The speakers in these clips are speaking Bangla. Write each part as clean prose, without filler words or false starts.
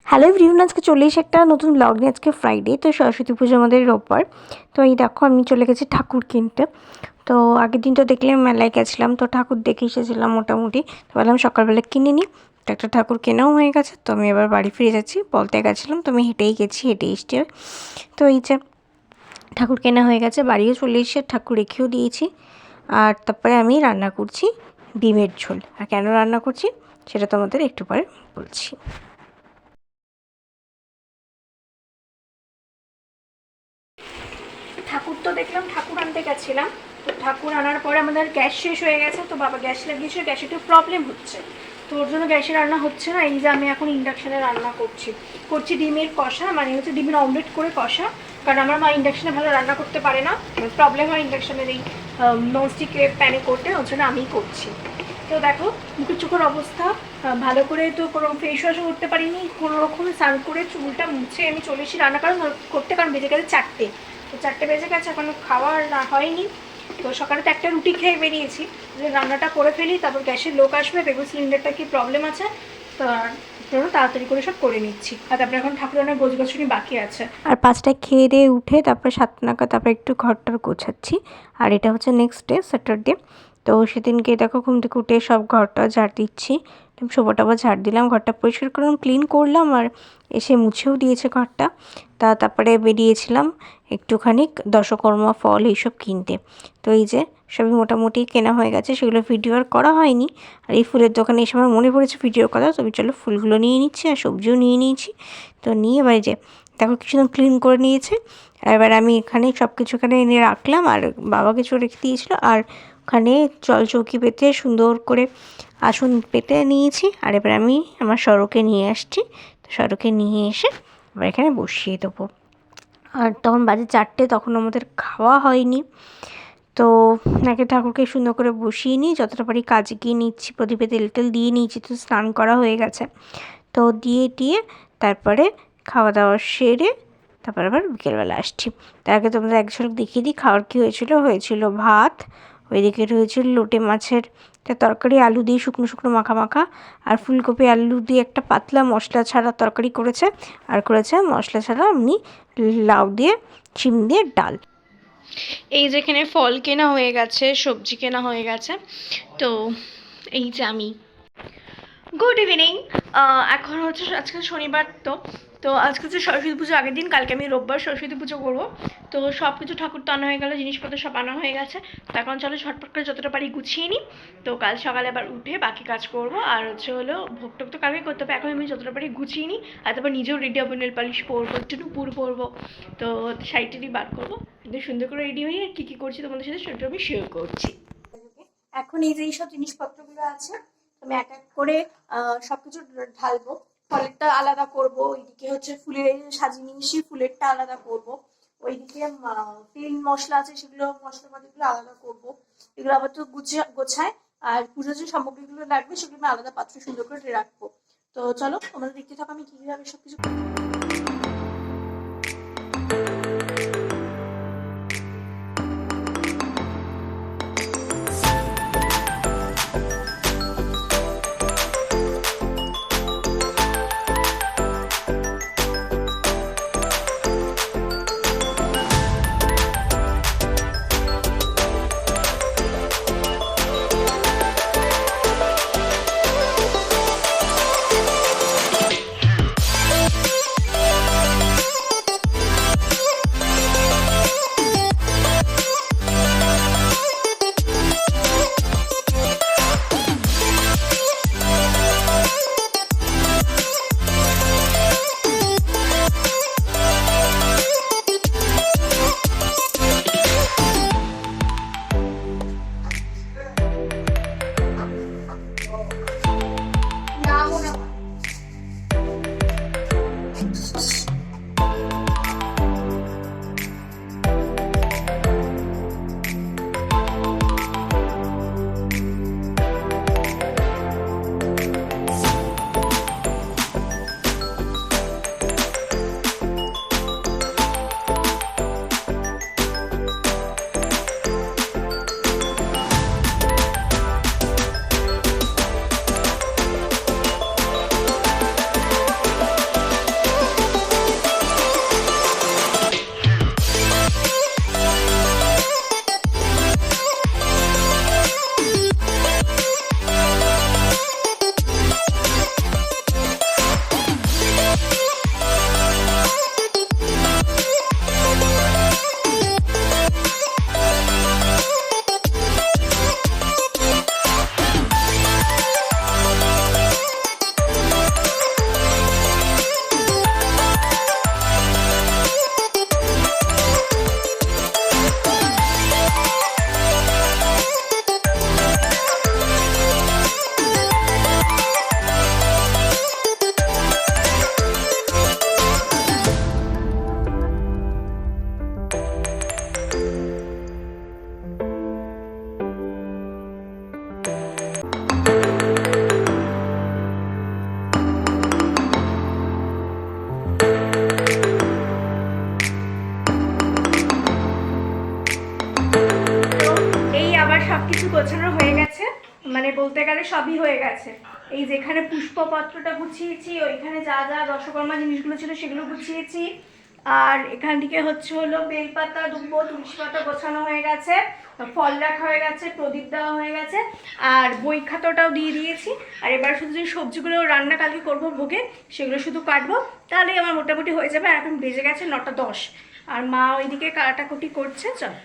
হ্যালো এভরিওয়ান, আজকে চলে এসে একটা নতুন ব্লগ নিয়ে। আজকে ফ্রাইডে, তো সরস্বতী পুজো আমাদের রোববার। তো এই দেখো আমি চলে গেছি ঠাকুর কিনতে। তো আগের দিন তো দেখলে মেলায় গেছিলাম, তো ঠাকুর দেখে এসেছিলাম মোটামুটি। তো বললাম সকালবেলা কিনে নিই, তো একটা ঠাকুর কেনাও হয়ে গেছে। তো আমি এবার বাড়ি ফিরে যাচ্ছি, বলতে গেছিলাম তো আমি হেঁটেই গেছি, হেঁটে এসছি। তো এই যে ঠাকুর কেনা হয়ে গেছে, বাড়িও চলে এসে ঠাকুর রেখেও দিয়েছি। আর তারপরে আমি রান্না করছি ডিমের ঝোল। আর কেন রান্না করছি সেটা তোমাদের একটু পরে বলছি। ঠাকুর তো দেখলাম, ঠাকুর আনতে গেছিলাম। তো ঠাকুর আনার পরে আমাদের গ্যাস শেষ হয়ে গেছে, তো বাবা গ্যাস লাগিয়েছে, গ্যাসে একটু প্রবলেম হচ্ছে, তো ওর জন্য গ্যাসে রান্না হচ্ছে না। এই যে আমি এখন ইন্ডাকশানে রান্না করছি ডিমের কষা, মানে হচ্ছে ডিমের অমলেট করে কষা। কারণ আমার মা ইন্ডাকশানে ভালো রান্না করতে পারে না, প্রবলেম হয় ইন্ডাকশানের এই ননস্টিকে প্যানে করতে, ওর জন্য আমিই করছি। তো দেখো মুখের চোখের অবস্থা, ভালো করে তো কোনো ফেস ওয়াশও করতে পারিনি, কোনো রকমে স্নান করে চুলটা মুছে আমি চলে এসেছি রান্না করতে, কারণ বেজে গেছে 4টে। তো 4টে বেজে গেছে, এখনও খাওয়া হয়নি। তো সকালে তো একটা রুটি খেয়ে বেরিয়েছি, যে রান্নাটা করে ফেলি, তারপর গ্যাসের লোক আসবে, দেখবো সিলিন্ডারটা কি প্রবলেম আছে। তো তাড়াতাড়ি করে সব করে নিচ্ছি। আর তারপরে এখন ঠাকুরানের গোছগাছুনি বাকি আছে। আর 5টায় খেয়ে দিয়ে উঠে তারপরে 7 নাগাদ তারপরে একটু ঘরটার গোছাচ্ছি। আর এটা হচ্ছে নেক্সট ডে স্যাটারডে। তো সেদিনকে দেখো ঘুম থেকে উঠে সব ঘরটা ঝাড় দিচ্ছি, সোফাটা ঝাড় দিলাম, ঘরটা পরিষ্কার করলাম, ক্লিন করলাম, আর এসে মুছেও দিয়েছে ঘরটা। তারপরে বেরিয়েছিলাম একটুখানি দশকর্মা ফল এইসব কিনতে। তো এই যে সবই মোটামুটি কেনা হয়ে গেছে, সেগুলো ভিডিও আর করা হয়নি। আর এই ফুলের দোকানে এসে আমার মনে পড়েছে ভিডিওর কথা, তবে চলো ফুলগুলো নিয়ে নিচ্ছি আর সবজিও নিয়ে নিয়েছি। তো নিয়ে এবার যে দেখো কিছুদিন ক্লিন করে নিয়েছে। এবার আমি এখানে সব কিছু এখানে এনে রাখলাম, আর বাবা কিছু রেখে দিয়েছিলো। আর ওখানে জল চৌকি পেতে সুন্দর করে আসন পেতে নিয়েছি। আর এবার আমি আমার সড়কে নিয়ে আসছি। তো সড়কে নিয়ে এসে এবার এখানে বসিয়ে দেবো। আর তখন বাজে 4টে, তখন আমাদের খাওয়া হয়নি। তো নাকি ঠাকুরকে সুন্দর করে বসিয়ে নিই, যতটা পারি কাজে গিয়ে নিচ্ছি, প্রদীপে তেল টেল দিয়ে নিয়েছি, তো স্নান করা হয়ে গেছে। তো দিয়ে তারপরে খাওয়া দাওয়া সেরে তারপর আবার বিকেলবেলা আসছি। তার আগে তোমাদের এক ঝলক দেখিয়ে দিই খাওয়ার কী হয়েছিল ভাত, ওইদিকে রয়েছিল লোটে মাছের তরকারি, আলু দিয়ে শুকনো শুকনো মাখা মাখা, আর ফুলকপি আলু দিয়ে একটা পাতলা মশলা ছাড়া তরকারি করেছে, আর করেছে মশলা ছাড়া এমনি লাউ দিয়ে শিম দিয়ে ডাল। এই যেখানে ফল কেনা হয়ে গেছে, সবজি কেনা হয়ে গেছে। তো এই যে আমি গুড ইভিনিং। এখন হচ্ছে আজকে শনিবার, তো আজকে হচ্ছে সরস্বতী পুজো আগের দিন, কালকে আমি রোববার সরস্বতী পুজো করবো। তো সব কিছু ঠাকুর তো আনা হয়ে গেলো, জিনিসপত্র সব আনা হয়ে গেছে। তো এখন চলো ঝটপট করে যতটা পারি গুছিয়ে নিই। তো কাল সকালে আবার উঠে বাকি কাজ করবো। আর হলো ভোগ টোক তো কালকে করতে হবে, এখন আমি যতটা পারি গুছিয়ে নিই। আর তারপর নিজেও রেডি হবো, নেল পালিশ পরবো, একটু নুপুর পরবো, তো শাড়িটারি বার করবো, কিন্তু সুন্দর করে রেডি হয়ে আর কী কী করছি তোমাদের সাথে সেটা আমি শেয়ার করছি। এখন এই যে এইসব জিনিসপত্রগুলো আছে, আমি এক এক করে সবকিছু ঢালবো। ফলেরটা আলাদা করব, ওইদিকে হচ্ছে ফুলের সাজিয়ে নিয়েছি, ফুলেরটা আলাদা করব, ওইদিকে তেল মশলা আছে সেগুলো মশলাপাতিগুলো আলাদা করব, এগুলো আবার তো গোছায়। আর পুজোর যে সামগ্রীগুলো লাগবে সেগুলো আমি আলাদা পাত্রে সুন্দর করে রাখবো। তো চলো তোমরা দেখতে থাকো আমি কিভাবে সবকিছু। কিছু গোছানো হয়ে গেছে, মানে বলতে গেলে সবই হয়ে গেছে। এই যেখানে পুষ্পপত্রটা গুছিয়েছি, ওইখানে যা যা দশকর্মা জিনিসগুলো ছিল সেগুলো গুছিয়েছি। আর এখান থেকে হচ্ছে হলো বেলপাতা, দুব্বো, তুলসী পাতা গোছানো হয়ে গেছে, ফল রাখা হয়ে গেছে, প্রদীপ দেওয়া হয়ে গেছে, আর বই খাতাটাও দিয়ে দিয়েছি। আর এবার শুধু যে সবজিগুলো রান্না কালকে করবো ভোগে, সেগুলো শুধু কাটবো, তাহলেই আমার মোটামুটি হয়ে যাবে। আর এখন বেজে গেছে 9টা 10, আর মা ওইদিকে কাটাকুটি করছে। চল।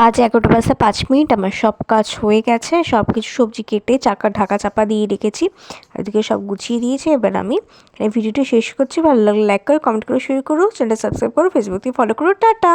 আজ 11:05 আমার সব কাজ হয়ে গেছে। সব কিছু সবজি কেটে ঢাকা চাপা দিয়ে রেখেছি, এদিকে সব গুছিয়ে দিয়েছি। এবার আমি এই ভিডিওটা শেষ করছি। ভালো লাগলে লাইক করো, কমেন্ট করো, শেয়ার করো, চ্যানেলটা সাবস্ক্রাইব করো, ফেসবুক দিয়ে ফলো করো। টাটা।